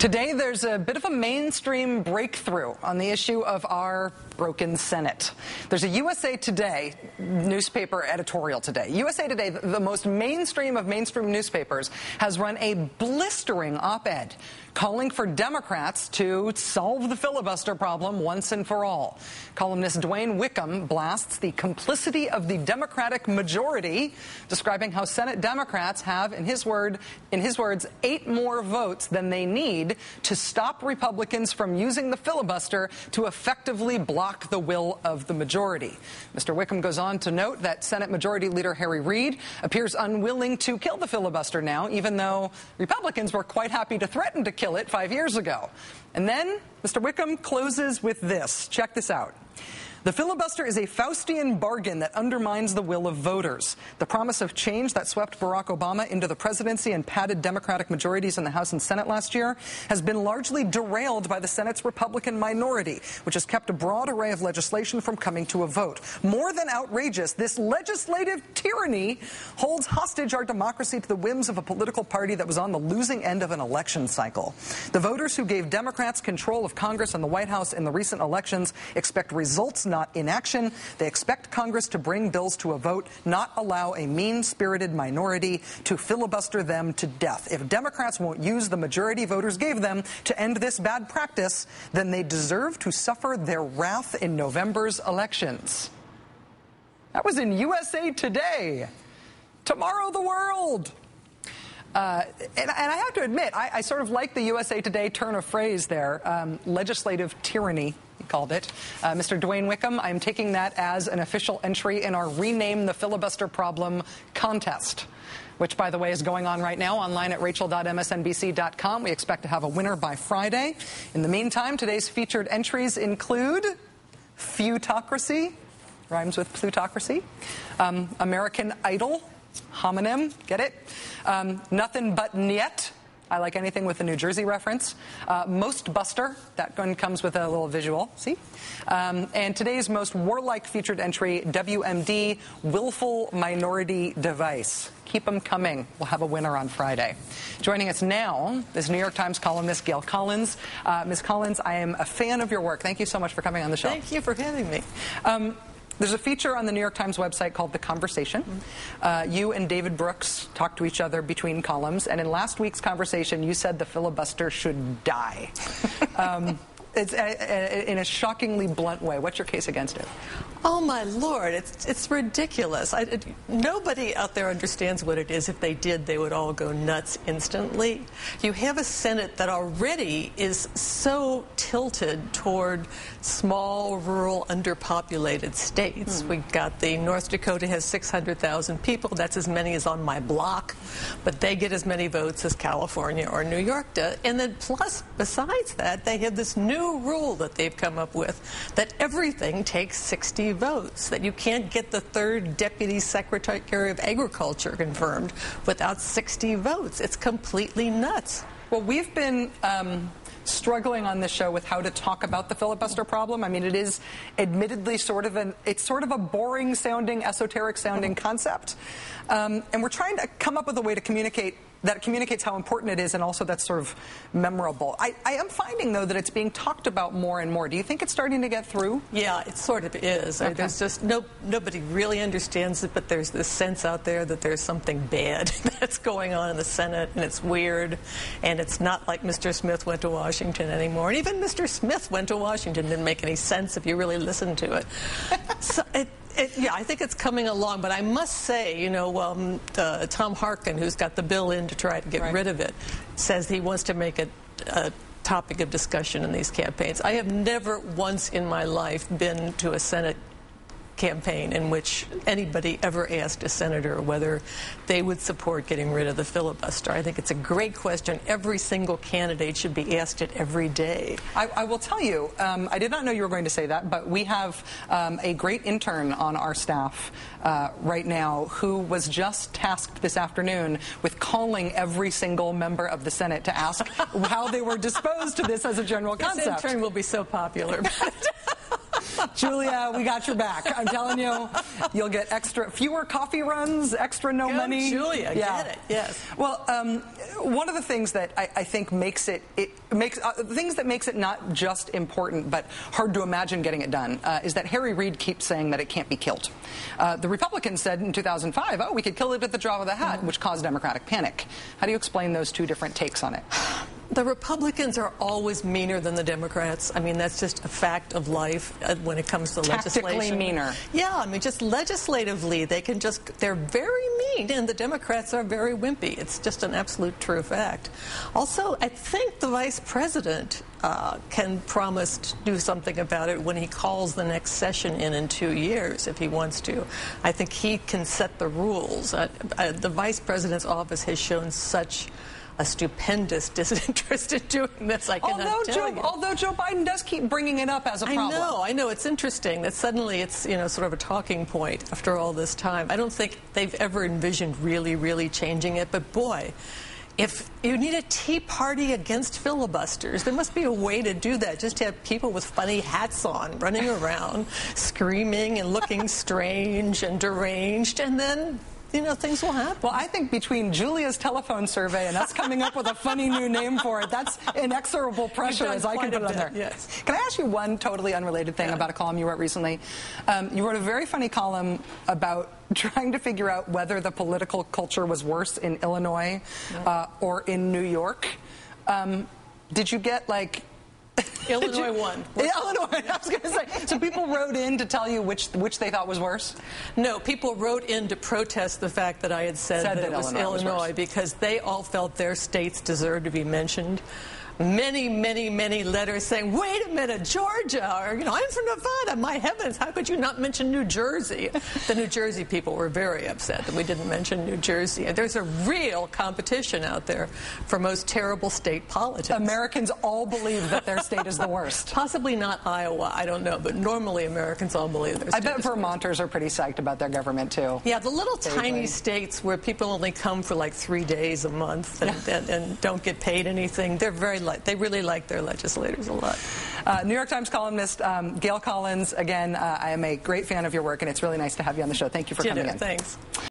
Today, there's a bit of a mainstream breakthrough on the issue of our broken Senate. There's a USA Today newspaper editorial today. USA Today, the most mainstream of mainstream newspapers, has run a blistering op-ed calling for Democrats to solve the filibuster problem once and for all. Columnist Dwayne Wickham blasts the complicity of the Democratic majority, describing how Senate Democrats have, in his words, 8 more votes than they need to stop Republicans from using the filibuster to effectively block the will of the majority. Mr. Wickham goes on to note that Senate Majority Leader Harry Reid appears unwilling to kill the filibuster now, even though Republicans were quite happy to threaten to kill it 5 years ago. And then Mr. Wickham closes with this. Check this out. The filibuster is a Faustian bargain that undermines the will of voters. The promise of change that swept Barack Obama into the presidency and padded Democratic majorities in the House and Senate last year has been largely derailed by the Senate's Republican minority, which has kept a broad array of legislation from coming to a vote. More than outrageous, this legislative tyranny holds hostage our democracy to the whims of a political party that was on the losing end of an election cycle. The voters who gave Democrats control of Congress and the White House in the recent elections expect results, not inaction. They expect Congress to bring bills to a vote, not allow a mean-spirited minority to filibuster them to death. If Democrats won't use the majority voters gave them to end this bad practice, then they deserve to suffer their wrath in November's elections. That was in USA Today. Tomorrow the world. And I have to admit, I sort of like the USA Today turn of phrase there, legislative tyranny, he called it. Mr. Dwayne Wickham, I'm taking that as an official entry in our Rename the Filibuster Problem contest, which, by the way, is going on right now online at rachel.msnbc.com. We expect to have a winner by Friday. In the meantime, today's featured entries include Feutocracy, rhymes with plutocracy, American Idol, homonym, get it? Nothing but Niet. I like anything with a New Jersey reference. Most Buster, that one comes with a little visual, see? And today's most warlike featured entry, WMD, Willful Minority Device. Keep them coming. We'll have a winner on Friday. Joining us now is New York Times columnist Gail Collins. Ms. Collins, I am a fan of your work. Thank you so much for coming on the show. Thank you for having me. There's a feature on the New York Times website called The Conversation. You and David Brooks talk to each other between columns, and in last week's conversation, you said the filibuster should die. It's in a shockingly blunt way. What's your case against it? Oh, my Lord, it's ridiculous. Nobody out there understands what it is. If they did, they would all go nuts instantly. You have a Senate that already is so tilted toward small, rural, underpopulated states. We've got North Dakota has 600,000 people. That's as many as on my block. But they get as many votes as California or New York does. And then plus, besides that, they have this new rule that they've come up with that everything takes 60 votes, that you can't get the third Deputy Secretary of Agriculture confirmed without 60 votes. It's completely nuts. Well, we've been struggling on this show with how to talk about the filibuster problem. I mean, it is admittedly sort of a boring sounding, esoteric sounding concept. And we're trying to come up with a way to communicate that communicates how important it is and also that's sort of memorable. I am finding, though, that it's being talked about more and more. Do you think it's starting to get through? Yeah, it sort of is. Okay. There's just nobody really understands it, but there's this sense out there that there's something bad that's going on in the Senate, and it's weird, and it's not like Mr. Smith went to Washington anymore. And even Mr. Smith went to Washington didn't make any sense if you really listened to it. So yeah, I think it's coming along, but I must say, Tom Harkin, who's got the bill in to try to get rid of it, says he wants to make it a topic of discussion in these campaigns. I have never once in my life been to a Senate campaign in which anybody ever asked a senator whether they would support getting rid of the filibuster. I think it's a great question. Every single candidate should be asked it every day. I will tell you, I did not know you were going to say that, but we have a great intern on our staff right now who was just tasked this afternoon with calling every single member of the Senate to ask how they were disposed to this as a general concept. This intern will be so popular. Julia, we got your back. I'm telling you, you'll get fewer coffee runs, extra no money. Julia, get it, yes. Well, one of the things that I think makes it not just important but hard to imagine getting it done is that Harry Reid keeps saying that it can't be killed. The Republicans said in 2005, oh, we could kill it at the drop of the hat, which caused Democratic panic. How do you explain those two different takes on it? The Republicans are always meaner than the Democrats. I mean, that's just a fact of life when it comes to legislation. Tactically meaner. Yeah, I mean, just legislatively, they're very mean, and the Democrats are very wimpy. It's just an absolute true fact. Also, I think the vice president can promise to do something about it when he calls the next session in 2 years, if he wants to. I think he can set the rules. The vice president's office has shown such a stupendous disinterest in doing this, I cannot tell you. Although Joe Biden does keep bringing it up as a problem. I know. It's interesting that suddenly it's, sort of a talking point after all this time. I don't think they've ever envisioned really changing it, but boy, if you need a tea party against filibusters, there must be a way to do that. Just to have people with funny hats on running around, screaming and looking strange and deranged, and then things will happen. Well, I think between Julia's telephone survey and us coming up with a funny new name for it, that's inexorable pressure, as I can put it on there. Yes. Can I ask you one totally unrelated thing about a column you wrote recently? You wrote a very funny column about trying to figure out whether the political culture was worse in Illinois or in New York. Did you get, Illinois won. Illinois, I was going to say. So people wrote in to tell you which they thought was worse? No, people wrote in to protest the fact that I had said that it was Illinois because they all felt their states deserved to be mentioned. Many letters saying, wait a minute, Georgia, or, I'm from Nevada, my heavens, how could you not mention New Jersey? The New Jersey people were very upset that we didn't mention New Jersey. There's a real competition out there for most terrible state politics. Americans all believe that their state is the worst. Possibly not Iowa, I don't know, but normally Americans all believe their state is the worst. I bet Vermonters are pretty psyched about their government, too. Yeah, the little tiny states where people only come for 3 days a month and don't get paid anything, they really like their legislators a lot. New York Times columnist Gail Collins, again, I am a great fan of your work, and it's really nice to have you on the show. Thank you for coming in. Thanks.